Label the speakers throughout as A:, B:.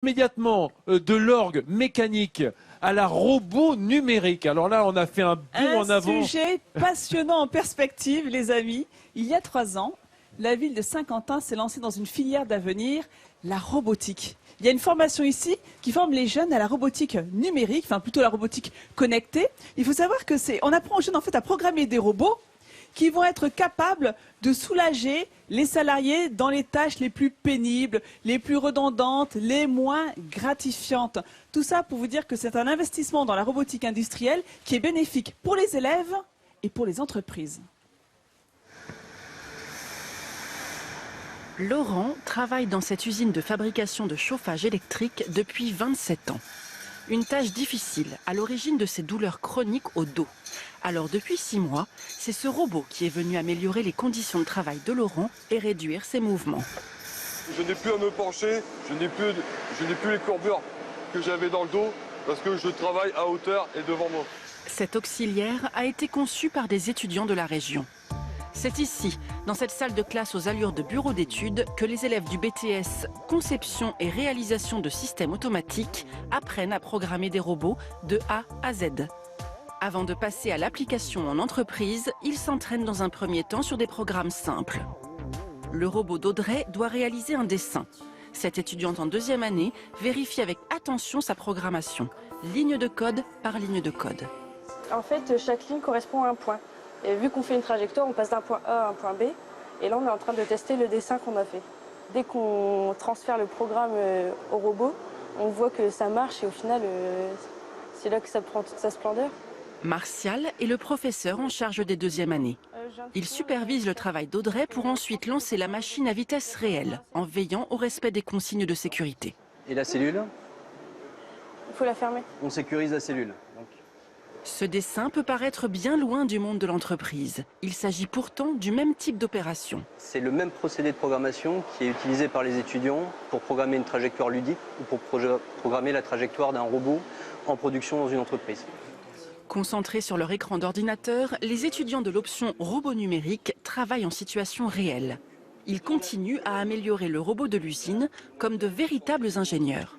A: Immédiatement de l'orgue mécanique à la robot numérique. Alors là, on a fait un bond en avant.
B: Un sujet passionnant en perspective, les amis. Il y a 3 ans, la ville de Saint-Quentin s'est lancée dans une filière d'avenir, la robotique. Il y a une formation ici qui forme les jeunes à la robotique numérique, enfin plutôt la robotique connectée. Il faut savoir que on apprend aux jeunes en fait à programmer des robots qui vont être capables de soulager les salariés dans les tâches les plus pénibles, les plus redondantes, les moins gratifiantes. Tout ça pour vous dire que c'est un investissement dans la robotique industrielle qui est bénéfique pour les élèves et pour les entreprises.
C: Laurent travaille dans cette usine de fabrication de chauffage électrique depuis 27 ans. Une tâche difficile, à l'origine de ses douleurs chroniques au dos. Alors depuis 6 mois, c'est ce robot qui est venu améliorer les conditions de travail de Laurent et réduire ses mouvements.
D: Je n'ai plus à me pencher, je n'ai plus les courbures que j'avais dans le dos parce que je travaille à hauteur et devant moi.
C: Cet auxiliaire a été conçu par des étudiants de la région. C'est ici, dans cette salle de classe aux allures de bureau d'études, que les élèves du BTS Conception et réalisation de systèmes automatiques apprennent à programmer des robots de A à Z. Avant de passer à l'application en entreprise, ils s'entraînent dans un premier temps sur des programmes simples. Le robot d'Audrey doit réaliser un dessin. Cette étudiante en 2e année vérifie avec attention sa programmation, ligne de code par ligne de code.
E: En fait, chaque ligne correspond à un point. Et vu qu'on fait une trajectoire, on passe d'un point A à un point B. Et là, on est en train de tester le dessin qu'on a fait. Dès qu'on transfère le programme au robot, on voit que ça marche et au final, c'est là que ça prend toute sa splendeur.
C: Martial est le professeur en charge des 2e années. Il supervise le travail d'Audrey pour ensuite lancer la machine à vitesse réelle, en veillant au respect des consignes de sécurité.
F: Et la cellule?
E: Il faut la fermer.
F: On sécurise la cellule.
C: Ce dessin peut paraître bien loin du monde de l'entreprise. Il s'agit pourtant du même type d'opération.
F: C'est le même procédé de programmation qui est utilisé par les étudiants pour programmer une trajectoire ludique ou pour programmer la trajectoire d'un robot en production dans une entreprise.
C: Concentrés sur leur écran d'ordinateur, les étudiants de l'option robot numérique travaillent en situation réelle. Ils continuent à améliorer le robot de l'usine comme de véritables ingénieurs.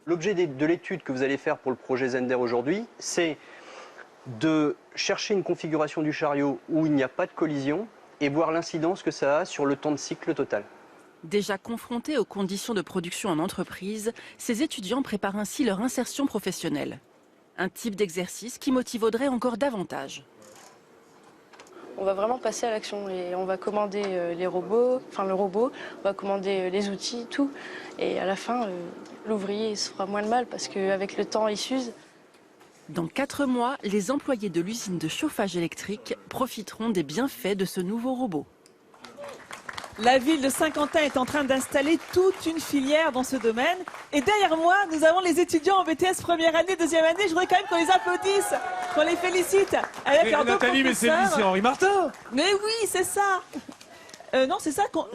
F: L'objet de l'étude que vous allez faire pour le projet Zender aujourd'hui, c'est de chercher une configuration du chariot où il n'y a pas de collision et voir l'incidence que ça a sur le temps de cycle total.
C: Déjà confrontés aux conditions de production en entreprise, ces étudiants préparent ainsi leur insertion professionnelle. Un type d'exercice qui motive Audrey encore davantage.
E: On va vraiment passer à l'action et on va commander les robots, enfin le robot, on va commander les outils, tout. Et à la fin, l'ouvrier se fera moins de mal parce qu'avec le temps, il s'use.
C: Dans 4 mois, les employés de l'usine de chauffage électrique profiteront des bienfaits de ce nouveau robot.
B: La ville de Saint-Quentin est en train d'installer toute une filière dans ce domaine. Et derrière moi, nous avons les étudiants en BTS 1re année, 2e année. Je voudrais quand même qu'on les applaudisse, qu'on les félicite avec leurs 2
A: Nathalie, mais c'est le
B: professeurs.
A: lycée Henri Martin.
B: Mais oui, c'est ça. Non, c'est ça qu'on...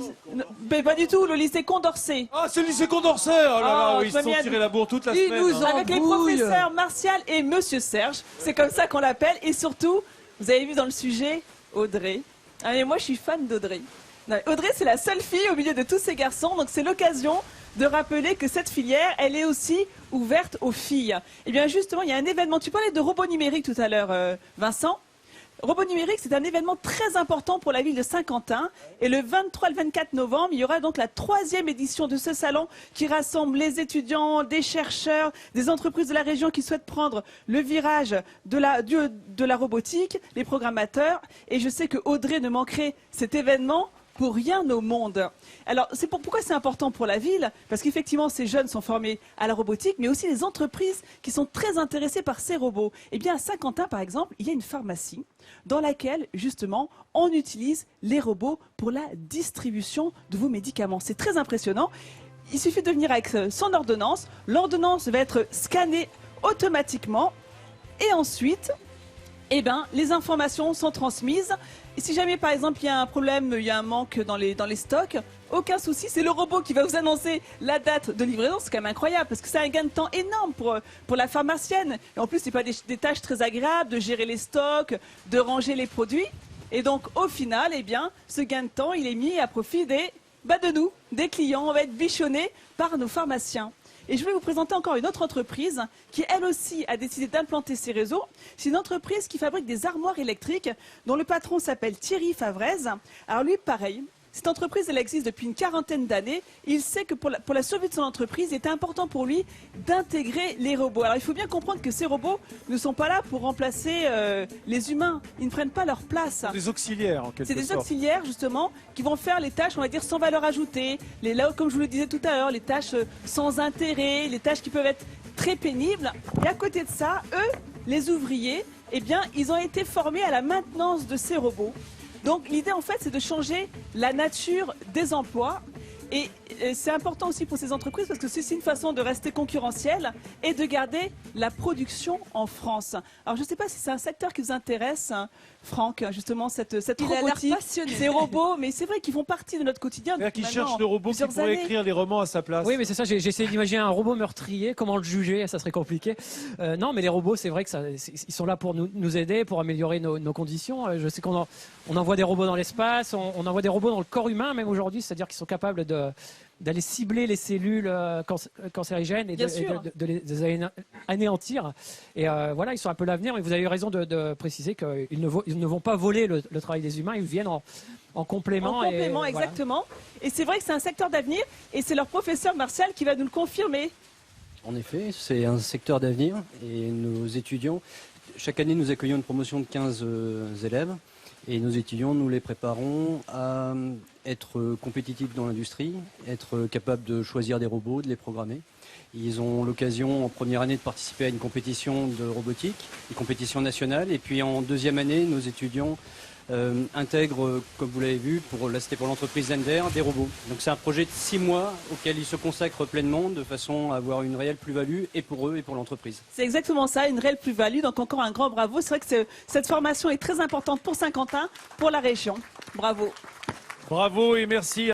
B: Mais pas du tout, le lycée Condorcet.
A: Ah, c'est le lycée Condorcet. Oh là là,
B: Oh,
A: oui, ils
B: je
A: se
B: m'ai mis
A: sont
B: à-
A: tirés la bourre toute la
B: Ils
A: semaine.
B: nous
A: hein.
B: Avec les professeurs Martial et Monsieur Serge. C'est comme ça qu'on l'appelle. Et surtout, vous avez vu dans le sujet, Audrey. Ah, mais moi, je suis fan d'Audrey. Non, Audrey, c'est la seule fille au milieu de tous ces garçons. Donc, c'est l'occasion de rappeler que cette filière, elle est aussi ouverte aux filles. Et bien, justement, il y a un événement. Tu parlais de robot numérique tout à l'heure, Vincent. Robot numérique, c'est un événement très important pour la ville de Saint-Quentin. Et le 23 et le 24 novembre, il y aura donc la 3e édition de ce salon qui rassemble les étudiants, des chercheurs, des entreprises de la région qui souhaitent prendre le virage de la robotique, les programmateurs. Et je sais que Audrey ne manquerait cet événement pour rien au monde. Alors, pourquoi c'est important pour la ville? Parce qu'effectivement, ces jeunes sont formés à la robotique, mais aussi les entreprises qui sont très intéressées par ces robots. Eh bien, à Saint-Quentin, par exemple, il y a une pharmacie dans laquelle, justement, on utilise les robots pour la distribution de vos médicaments. C'est très impressionnant. Il suffit de venir avec son ordonnance. L'ordonnance va être scannée automatiquement. Et ensuite, eh ben, les informations sont transmises. Et si jamais, par exemple, il y a un problème, il y a un manque dans les stocks, aucun souci, c'est le robot qui va vous annoncer la date de livraison. C'est quand même incroyable parce que c'est un gain de temps énorme pour la pharmacienne. Et en plus, c'est pas des tâches très agréables de gérer les stocks, de ranger les produits. Et donc, au final, eh bien, ce gain de temps, il est mis à profit de nous, des clients. On va être bichonnés par nos pharmaciens. Et je vais vous présenter encore une autre entreprise qui, elle aussi, a décidé d'implanter ses réseaux. C'est une entreprise qui fabrique des armoires électriques dont le patron s'appelle Thierry Favrez. Alors lui, pareil. Cette entreprise, elle existe depuis une quarantaine d'années. Il sait que pour la survie de son entreprise, il est important pour lui d'intégrer les robots. Alors il faut bien comprendre que ces robots ne sont pas là pour remplacer les humains. Ils ne prennent pas leur place.
A: Des auxiliaires, en quelque
B: C'est des
A: sorte.
B: auxiliaires, justement, qui vont faire les tâches, on va dire, sans valeur ajoutée. Là, comme je vous le disais tout à l'heure, les tâches sans intérêt, les tâches qui peuvent être très pénibles. Et à côté de ça, eux, les ouvriers, eh bien, ils ont été formés à la maintenance de ces robots. Donc l'idée en fait c'est de changer la nature des emplois et c'est important aussi pour ces entreprises parce que c'est une façon de rester concurrentiel et de garder la production en France. Alors je ne sais pas si c'est un secteur qui vous intéresse, hein, Franck, justement cette robotique, ces robots, mais c'est vrai qu'ils font partie de notre quotidien.
A: C'est-à-dire qu'ils
B: maintenant,
A: cherchent le robot qui
B: plusieurs
A: pourrait
B: années.
A: écrire les romans à sa place.
G: Oui, mais c'est ça, j'ai essayé d'imaginer un robot meurtrier, comment le juger, ça serait compliqué. Non, mais les robots, c'est vrai que ils sont là pour nous aider, pour améliorer nos conditions. Je sais qu'on envoie des robots dans l'espace, on envoie des robots dans le corps humain, même aujourd'hui, c'est-à-dire qu'ils sont capables d'aller cibler les cellules cancérigènes et de les anéantir. Et voilà, ils sont un peu l'avenir. Et vous avez eu raison de préciser qu'ils ne vont pas voler le travail des humains, ils viennent en complément.
B: En complément,
G: et,
B: exactement. Voilà. Et c'est vrai que c'est un secteur d'avenir et c'est leur professeur Martial qui va nous le confirmer.
F: En effet, c'est un secteur d'avenir et nos étudiants, chaque année nous accueillons une promotion de 15 élèves et nos étudiants, nous les préparons à être compétitifs dans l'industrie, être capables de choisir des robots, de les programmer. Ils ont l'occasion en première année de participer à une compétition de robotique, une compétition nationale, et puis en deuxième année, nos étudiants intègrent, comme vous l'avez vu, c'était pour l'entreprise Zender, des robots. Donc c'est un projet de 6 mois auquel ils se consacrent pleinement de façon à avoir une réelle plus-value et pour eux et pour l'entreprise.
B: C'est exactement ça, une réelle plus-value. Donc encore un grand bravo. C'est vrai que cette formation est très importante pour Saint-Quentin, pour la région. Bravo.
A: Bravo et merci.